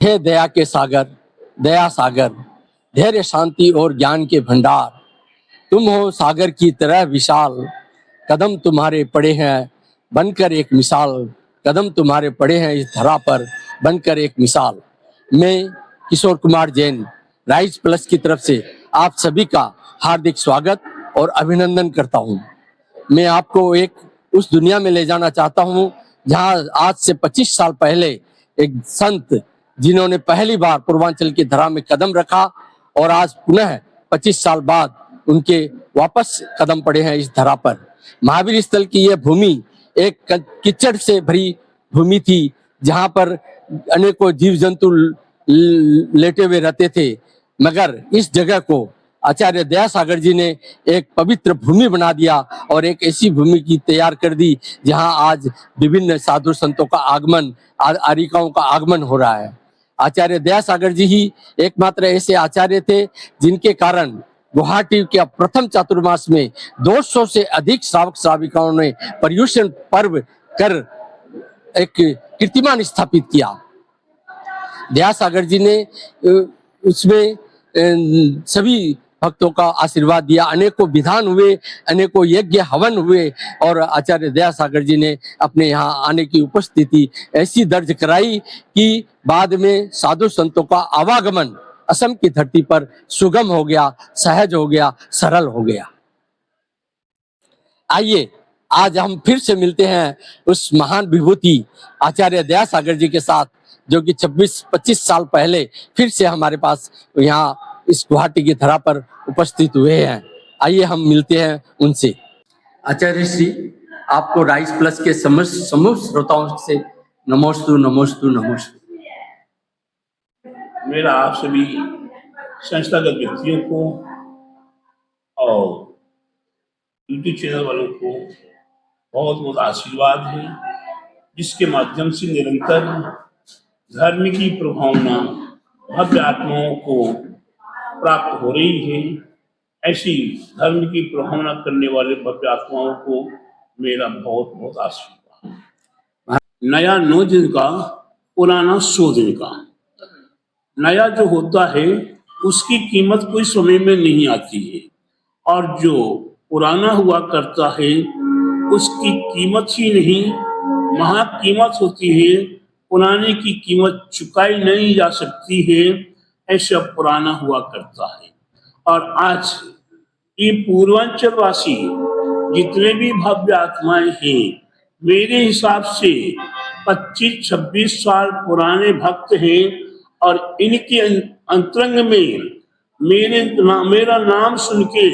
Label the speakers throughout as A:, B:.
A: हे दया के सागर, दया सागर, धैर्य शांति और ज्ञान के भंडार, तुम हो सागर की तरह विशाल, कदम तुम्हारे पड़े हैं बनकर एक मिसाल, कदम तुम्हारे पड़े हैं इस धरा पर बनकर एक मिसाल। मैं किशोर कुमार जैन राइज प्लस की तरफ से आप सभी का हार्दिक स्वागत और अभिनंदन करता हूं। मैं आपको एक उस दुनिया में ले जाना चाहता हूं जहां आज से 25 साल पहले एक संत जिन्होंने पहली बार पूर्वांचल की धरा में कदम रखा और आज पुनः 25 साल बाद उनके वापस कदम पड़े हैं इस धरा पर। महावीर स्थल की यह भूमि एक कीचड़ से भरी भूमि थी जहां पर अनेकों जीव जंतु लेटे हुए रहते थे, मगर इस जगह को आचार्य दयासागर जी ने एक पवित्र भूमि बना दिया और एक ऐसी भूमि की तैयार कर दी जहां आज विभिन्न साधु संतों का आगमन, आरिकाओं का आगमन हो रहा है। आचार्य दयासागर जी ही एकमात्र ऐसे आचार्य थे जिनके कारण गुवाहाटी के प्रथम चातुर्मास में 200 से अधिक श्रावक श्राविकाओं ने पर्युषण पर्व कर एक कीर्तिमान स्थापित किया। दयासागर जी ने उसमें सभी भक्तों का आशीर्वाद दिया, अनेकों विधान हुए, अनेकों यज्ञ हवन हुए और आचार्य दयासागर जी ने अपने यहाँ आने की उपस्थिति ऐसी दर्ज कराई कि बाद में साधु संतों का आवागमन असम की धरती पर सुगम हो गया, सहज हो गया, सरल हो गया। आइए आज हम फिर से मिलते हैं उस महान विभूति आचार्य दयासागर जी के साथ, जो कि 26-25 साल पहले फिर से हमारे पास यहाँ इस गुवाहाटी की धरा पर उपस्थित हुए हैं। आइए हम मिलते हैं उनसे। आचार्य श्री, आपको राइज प्लस के समस्त श्रोताओं से नमोस्तु नमोस्तु नमोस्तु।
B: मेरा आप सभी संस्थागत व्यक्तियों को और यूट्यूब चैनल वालों को बहुत बहुत आशीर्वाद है, जिसके माध्यम से निरंतर धर्म की प्रभावना भव्य आत्माओं को प्राप्त हो रही है। ऐसी धर्म की प्रभावना करने वाले भव्य आत्माओं को मेरा बहुत बहुत आशीर्वाद। नया 9 दिन का, पुराना 100 दिन का। नया जो होता है उसकी कीमत कोई समय में नहीं आती है, और जो पुराना हुआ करता है उसकी कीमत ही नहीं, महाकीमत होती है। पुराने की कीमत चुकाई नहीं जा सकती है, ऐसा पुराना हुआ करता है। और आज ये पूर्वांचल वासी जितने भी भव्य आत्माएं हैं, मेरे हिसाब से 25-26 साल पुराने भक्त हैं, और इनके अंतरंग में मेरा नाम सुन के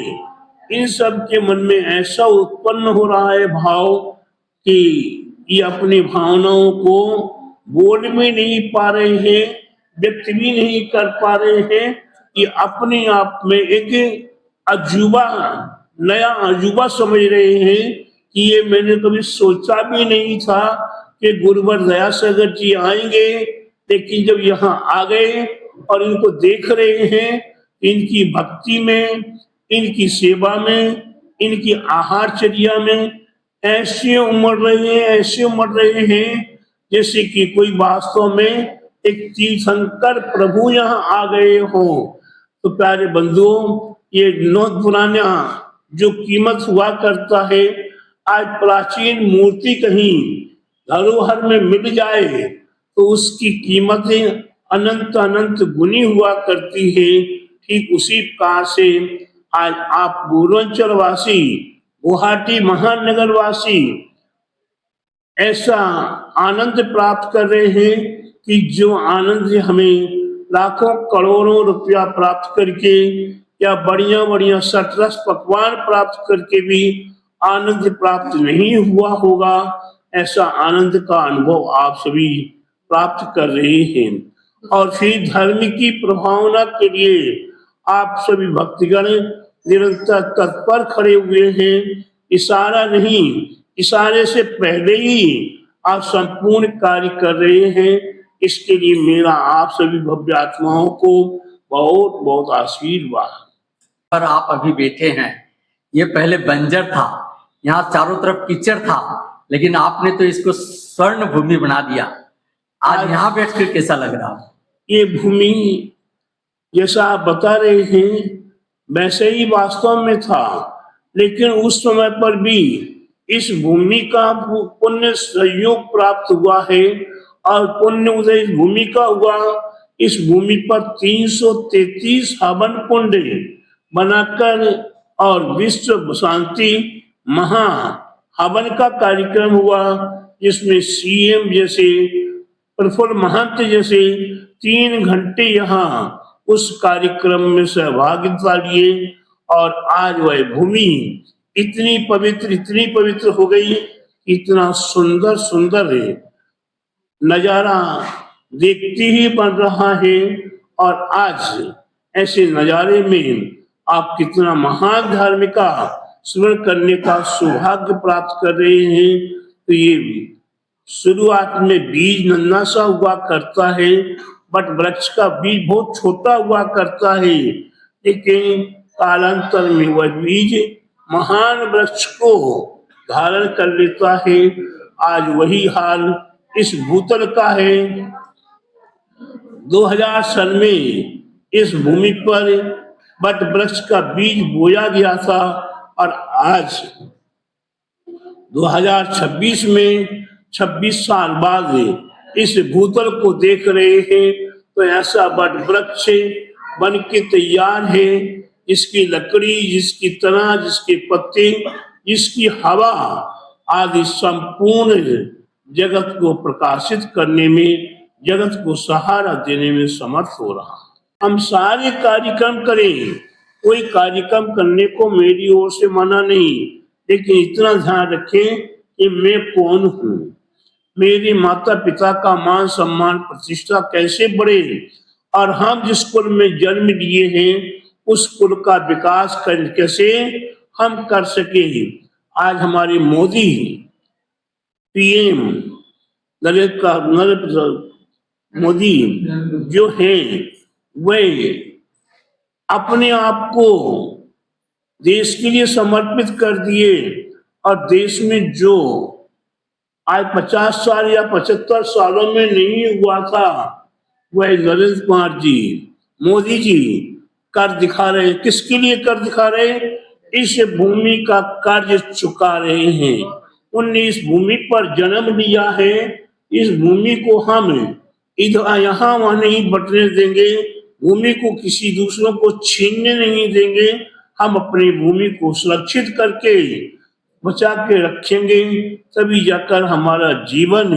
B: इन सब के मन में ऐसा उत्पन्न हो रहा है भाव कि ये अपनी भावनाओं को बोल भी नहीं पा रहे हैं, व्यक्त भी नहीं कर पा रहे हैं। ये अपने आप में एक अजूबा, नया अजूबा समझ रहे हैं कि ये मैंने कभी सोचा भी नहीं था कि गुरुवर दयासागर जी आएंगे। लेकिन जब यहाँ आ गए और इनको देख रहे हैं, इनकी भक्ति में, इनकी सेवा में, इनकी आहारचर्या में ऐसे उमड़ रहे हैं जैसे कि कोई वास्तव में एक तीर्थंकर प्रभु यहाँ आ गए हो। तो प्यारे बंधुओं, ये 9 पुराना जो कीमत हुआ करता है, आज प्राचीन मूर्ति कहीं धरोहर में मिल जाए तो उसकी कीमतें अनंत अनंत गुनी हुआ करती है। ठीक उसी प्रकार से आज आप पूर्वांचल वासी, गुवाहाटी महानगर वासी ऐसा आनंद प्राप्त कर रहे हैं कि जो आनंद हमें लाखों करोड़ों रुपया प्राप्त करके या बढ़िया बढ़िया सटरस पकवान प्राप्त करके भी आनंद प्राप्त नहीं हुआ होगा, ऐसा आनंद का अनुभव आप सभी प्राप्त कर रहे हैं। और फिर धर्म की प्रभावना के लिए आप सभी भक्तगण निरंतर तत्पर खड़े हुए हैं। इशारा नहीं, इशारे से पहले ही आप संपूर्ण कार्य कर रहे हैं। इसके लिए मेरा आप सभी भव्य आत्माओं को बहुत बहुत आशीर्वाद।
A: पर आप अभी बैठे हैं, ये पहले बंजर था, यहाँ चारों तरफ कीचड़ था, लेकिन आपने तो इसको स्वर्ण भूमि बना दिया। आज यहाँ बैठकर कैसा लग रहा है?
B: ये भूमि जैसा आप बता रहे हैं वैसे ही वास्तव में था, लेकिन उस समय पर भी इस भूमि का पुण्य संयोग प्राप्त हुआ है और पुण्य उदय इस भूमि का हुआ। इस भूमि पर 333 हवन कुंड बनाकर और विश्व शांति महा हवन का कार्यक्रम हुआ, जिसमें सीएम जैसे प्रफुल्ल महंत जैसे 3 घंटे यहाँ उस कार्यक्रम में सहभागिता लिए और आज वह भूमि इतनी पवित्र हो गई, इतना सुंदर सुंदर है नजारा देखते ही बन रहा है। और आज ऐसे नजारे में आप कितना महान धार्मिक का स्मरण करने का सौभाग्य प्राप्त कर रहे हैं। तो ये शुरुआत में बीज नन्हा सा हुआ करता है, बट वृक्ष का बीज बहुत छोटा हुआ करता है, लेकिन कालांतर में वह बीज महान वृक्ष को धारण कर लेता है। आज वही हाल इस भूतल का है। 2000 सन में इस भूमि पर बट वृक्ष का बीज बोया गया था और आज 2026 में 26 साल बाद इस भूतल को देख रहे हैं, तो ऐसा बट वृक्ष बन के तैयार है, जिसकी लकड़ी, जिसकी तना, जिसके पत्ते, जिसकी हवा आदि संपूर्ण जगत को प्रकाशित करने में, जगत को सहारा देने में समर्थ हो रहा है। हम सारे कार्यक्रम करें, कोई कार्यक्रम करने को मेरी ओर से मना नहीं, लेकिन इतना ध्यान रखें कि मैं कौन हूँ, मेरे माता पिता का मान सम्मान प्रतिष्ठा कैसे बढ़े और हम जिस कुल में जन्म लिए हैं उस कुल का विकास कैसे हम कर सके। आज हमारे मोदी पीएम नरेंद्र मोदी जो हैं वे अपने आप को देश के लिए समर्पित कर दिए और देश में जो आज 50 साल या 75 सालों में नहीं हुआ था, वह नरेंद्र कुमार जी मोदी जी कर दिखा रहे। किसके लिए कर दिखा रहे? इस भूमि का कर्ज चुका रहे हैं। उनने इस भूमि पर जन्म लिया है, इस भूमि को हम इधर यहाँ वहां नहीं बटने देंगे, भूमि को किसी दूसरों को छीनने नहीं देंगे। हम अपनी भूमि को सुरक्षित करके बचा के रखेंगे, तभी जाकर हमारा जीवन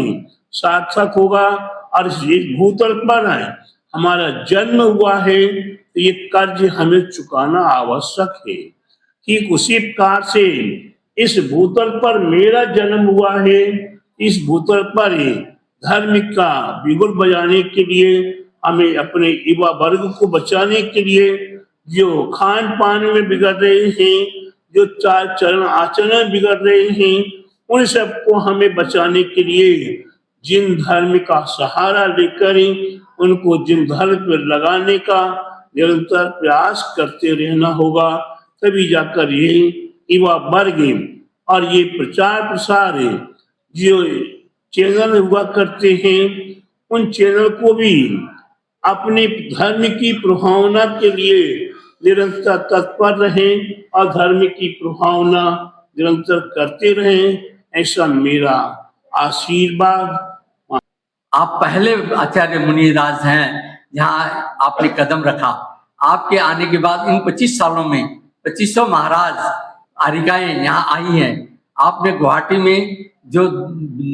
B: सार्थक होगा। और इस भूतल पर हमारा जन्म हुआ है, तो ये कर्ज हमें चुकाना आवश्यक है। ठीक उसी प्रकार से इस भूतल पर मेरा जन्म हुआ है, इस भूतल पर धर्म का बिगुल बजाने के लिए, हमें अपने युवा वर्ग को बचाने के लिए, जो खान पान में बिगड़ रहे हैं, जो चाल चरण आचरण बिगड़ रहे हैं, उन सबको हमें बचाने के लिए जिन धर्म का सहारा लेकर उनको जिन धर्म पर लगाने का निरंतर प्रयास करते रहना होगा, तभी जाकर ये युवा वर्ग और ये प्रचार प्रसार जो चैनल हुआ करते हैं, उन चैनल को भी अपने धर्म की प्रभावना के लिए निरंतर तत्पर रहें और धर्म की प्रभावना निरंतर करते रहें, ऐसा मेरा आशीर्वाद।
A: आप पहले आचार्य मुनिराज हैं जहाँ आपने कदम रखा। आपके आने के बाद इन 25 सालों में 2500 महाराज आरिकाएं यहाँ आई हैं। आपने गुवाहाटी में जो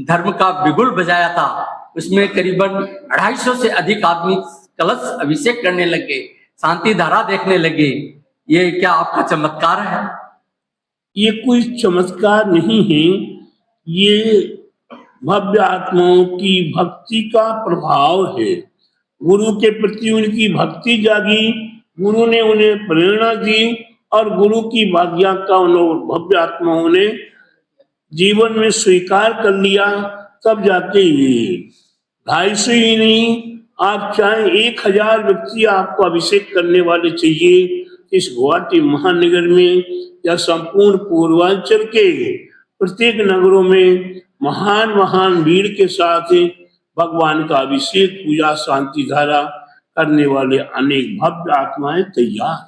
A: धर्म का बिगुल बजाया था, उसमें करीबन 250 से अधिक आदमी कलश अभिषेक करने लगे, शांति धारा देखने लगे। ये क्या आपका चमत्कार है?
B: ये कोई चमत्कार नहीं है, ये भव्य आत्माओं की भक्ति का प्रभाव है। गुरु के प्रति उनकी भक्ति जागी, गुरु ने उन्हें प्रेरणा दी और गुरु की आज्ञा का उन भव्य आत्माओं ने जीवन में स्वीकार कर लिया। तब जाके 250 ही नहीं, आप चाहे 1000 व्यक्ति आपको अभिषेक करने वाले चाहिए, इस गुवाहाटी महानगर में या संपूर्ण पूर्वांचल के प्रत्येक नगरों में महान महान भीड़ के साथ भगवान का अभिषेक, पूजा, शांति धारा करने वाले अनेक भव्य आत्माएं तैयार।